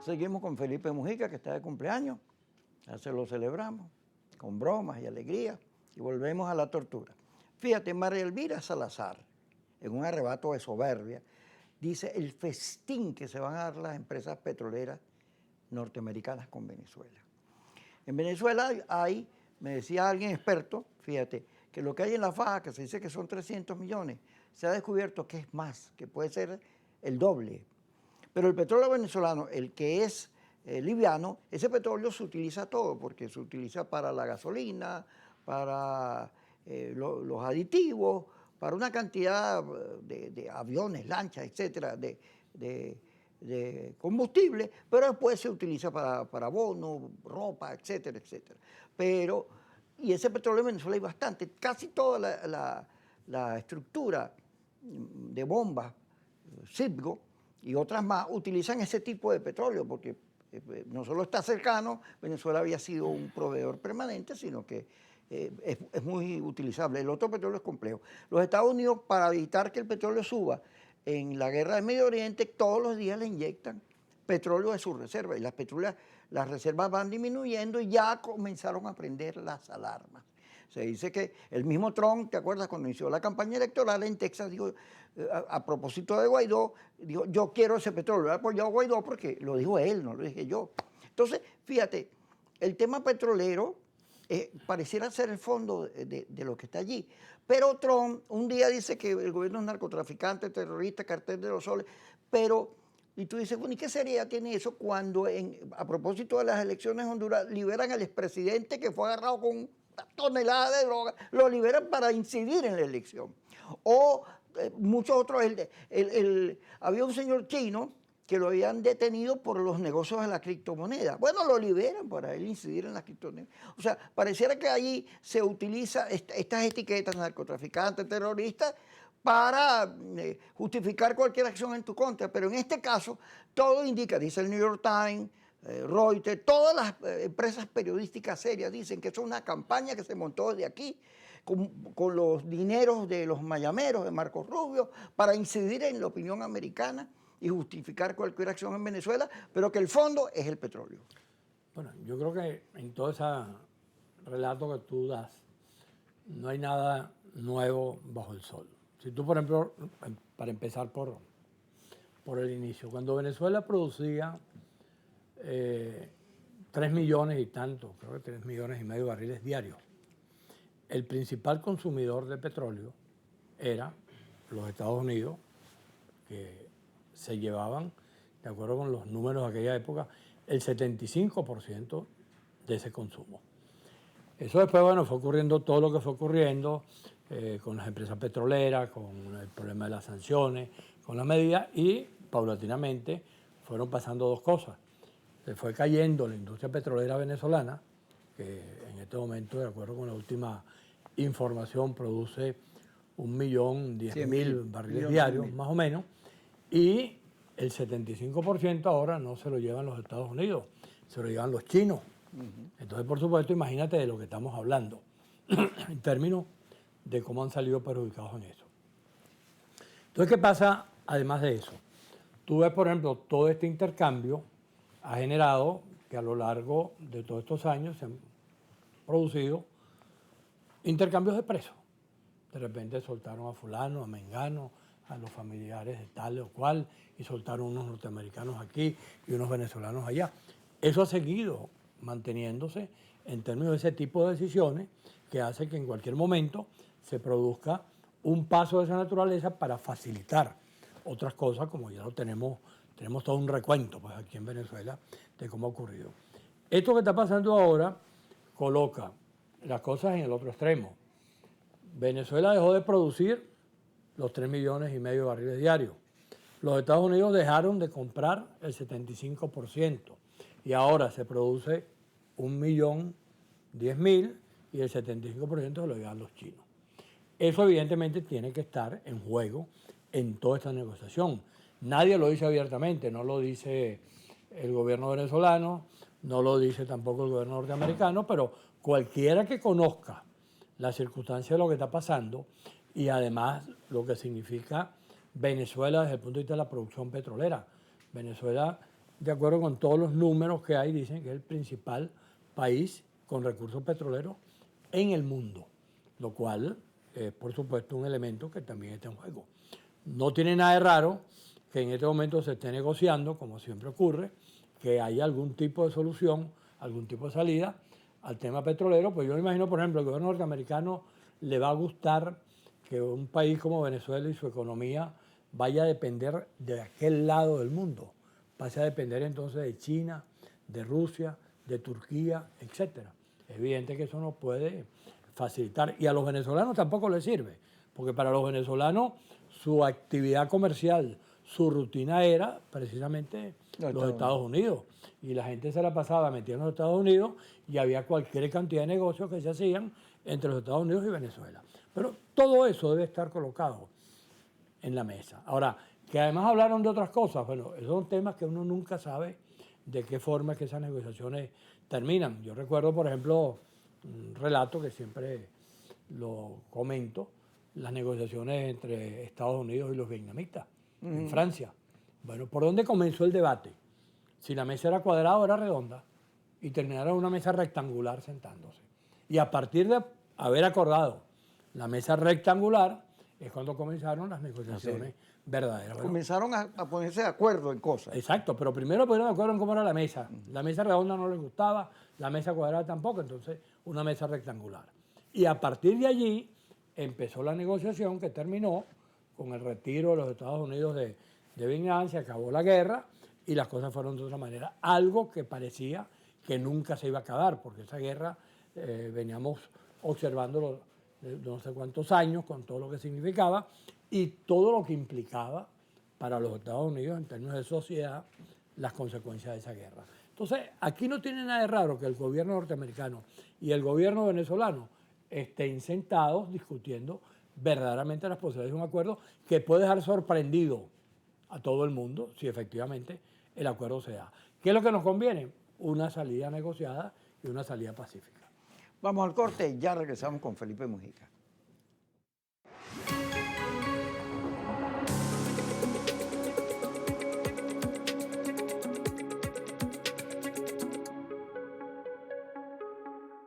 seguimos con Felipe Mujica, que está de cumpleaños. Ya se lo celebramos, con bromas y alegría, y volvemos a la tortura. Fíjate, María Elvira Salazar, en un arrebato de soberbia, dice el festín que se van a dar las empresas petroleras norteamericanas con Venezuela. En Venezuela hay, me decía alguien experto, fíjate, que lo que hay en la faja, que se dice que son 300 millones, se ha descubierto que es más, que puede ser el doble. Pero el petróleo venezolano, el que es liviano, ese petróleo se utiliza todo, porque se utiliza para la gasolina, para los aditivos, para una cantidad de aviones, lanchas, etcétera, de combustible, pero después se utiliza para abonos, ropa, etcétera, etcétera. Pero, y ese petróleo en Venezuela hay bastante, casi toda la estructura de bombas, Citgo y otras más, utilizan ese tipo de petróleo, porque no solo está cercano, Venezuela había sido un proveedor permanente, sino que es muy utilizable. El otro petróleo es complejo. Los Estados Unidos, para evitar que el petróleo suba, en la guerra del Medio Oriente, todos los días le inyectan petróleo de sus reservas, y las reservas van disminuyendo y ya comenzaron a prender las alarmas. Se dice que el mismo Trump, ¿te acuerdas? Cuando inició la campaña electoral en Texas, dijo, a propósito de Guaidó, dijo, yo quiero ese petróleo. Lo he apoyado a Guaidó porque lo dijo él, no lo dije yo. Entonces, fíjate, el tema petrolero pareciera ser el fondo de lo que está allí. Pero Trump un día dice que el gobierno es narcotraficante, terrorista, cartel de los soles, pero... Y tú dices, bueno, ¿y qué seriedad tiene eso cuando a propósito de las elecciones en Honduras liberan al expresidente que fue agarrado con una tonelada de droga, lo liberan para incidir en la elección? O muchos otros, había un señor chino que lo habían detenido por los negocios de la criptomoneda. Bueno, lo liberan para él incidir en la criptomoneda. O sea, pareciera que allí se utiliza estas etiquetas, narcotraficantes, terroristas, para justificar cualquier acción en tu contra. Pero en este caso, todo indica, dice el New York Times, Reuters, todas las empresas periodísticas serias dicen que es una campaña que se montó desde aquí, con los dineros de los mayameros, de Marcos Rubio, para incidir en la opinión americana y justificar cualquier acción en Venezuela, pero que el fondo es el petróleo. Bueno, yo creo que en todo ese relato que tú das, no hay nada nuevo bajo el sol. Si tú, por ejemplo, para empezar por el inicio, cuando Venezuela producía 3 millones y tanto, creo que 3 millones y medio de barriles diarios, el principal consumidor de petróleo era los Estados Unidos, que se llevaban, de acuerdo con los números de aquella época, el 75% de ese consumo. Eso después, bueno, fue ocurriendo todo lo que fue ocurriendo con las empresas petroleras, con el problema de las sanciones, con las medidas, y paulatinamente fueron pasando dos cosas. Se fue cayendo la industria petrolera venezolana, que en este momento, de acuerdo con la última información, produce 1.010.000 barriles diarios, más o menos, y el 75% ahora no se lo llevan los Estados Unidos, se lo llevan los chinos. Entonces, por supuesto, imagínate de lo que estamos hablando, en términos de cómo han salido perjudicados en eso. Entonces, ¿qué pasa además de eso? Tú ves, por ejemplo, todo este intercambio ha generado que a lo largo de todos estos años se han producido intercambios de presos. De repente soltaron a fulano, a mengano, a los familiares de tal o cual, y soltaron unos norteamericanos aquí y unos venezolanos allá. Eso ha seguido manteniéndose en términos de ese tipo de decisiones que hace que en cualquier momento se produzca un paso de esa naturaleza para facilitar otras cosas, como ya lo tenemos todo un recuento pues, aquí en Venezuela de cómo ha ocurrido. Esto que está pasando ahora coloca las cosas en el otro extremo. Venezuela dejó de producir los 3 millones y medio de barriles diarios. Los Estados Unidos dejaron de comprar el 75% y ahora se produce 1.010.000 y el 75% se lo llevan los chinos. Eso evidentemente tiene que estar en juego en toda esta negociación. Nadie lo dice abiertamente, no lo dice el gobierno venezolano, no lo dice tampoco el gobierno norteamericano, pero cualquiera que conozca la circunstancia de lo que está pasando y además lo que significa Venezuela desde el punto de vista de la producción petrolera. Venezuela de acuerdo con todos los números que hay, dicen que es el principal país con recursos petroleros en el mundo, lo cual es, por supuesto, un elemento que también está en juego. No tiene nada de raro que en este momento se esté negociando, como siempre ocurre, que haya algún tipo de solución, algún tipo de salida al tema petrolero. Pues yo me imagino, por ejemplo, al gobierno norteamericano le va a gustar que un país como Venezuela y su economía vaya a depender de aquel lado del mundo, pase a depender entonces de China, de Rusia, de Turquía, etcétera. Es evidente que eso no puede facilitar, y a los venezolanos tampoco les sirve, porque para los venezolanos su actividad comercial, su rutina era precisamente los Estados Unidos. Y la gente se la pasaba metida en los Estados Unidos y había cualquier cantidad de negocios que se hacían entre los Estados Unidos y Venezuela. Pero todo eso debe estar colocado en la mesa. Ahora, que además hablaron de otras cosas, bueno, esos son temas que uno nunca sabe de qué forma es que esas negociaciones terminan. Yo recuerdo, por ejemplo, un relato que siempre lo comento, las negociaciones entre Estados Unidos y los vietnamitas en Francia. Bueno, ¿por dónde comenzó el debate? Si la mesa era cuadrada o era redonda, y terminaron en una mesa rectangular sentándose. Y a partir de haber acordado la mesa rectangular, es cuando comenzaron las negociaciones verdaderas. Bueno, comenzaron a ponerse de acuerdo en cosas. Exacto, pero primero pusieron de acuerdo en cómo era la mesa. La mesa redonda no les gustaba, la mesa cuadrada tampoco, entonces una mesa rectangular. Y a partir de allí empezó la negociación que terminó con el retiro de los Estados Unidos de Vietnam, se acabó la guerra y las cosas fueron de otra manera. Algo que parecía que nunca se iba a acabar, porque esa guerra veníamos observándolo de no sé cuántos años, con todo lo que significaba y todo lo que implicaba para los Estados Unidos en términos de sociedad las consecuencias de esa guerra. Entonces, aquí no tiene nada de raro que el gobierno norteamericano y el gobierno venezolano estén sentados discutiendo verdaderamente las posibilidades de un acuerdo que puede dejar sorprendido a todo el mundo si efectivamente el acuerdo se da. ¿Qué es lo que nos conviene? Una salida negociada y una salida pacífica. Vamos al corte y ya regresamos con Felipe Mujica.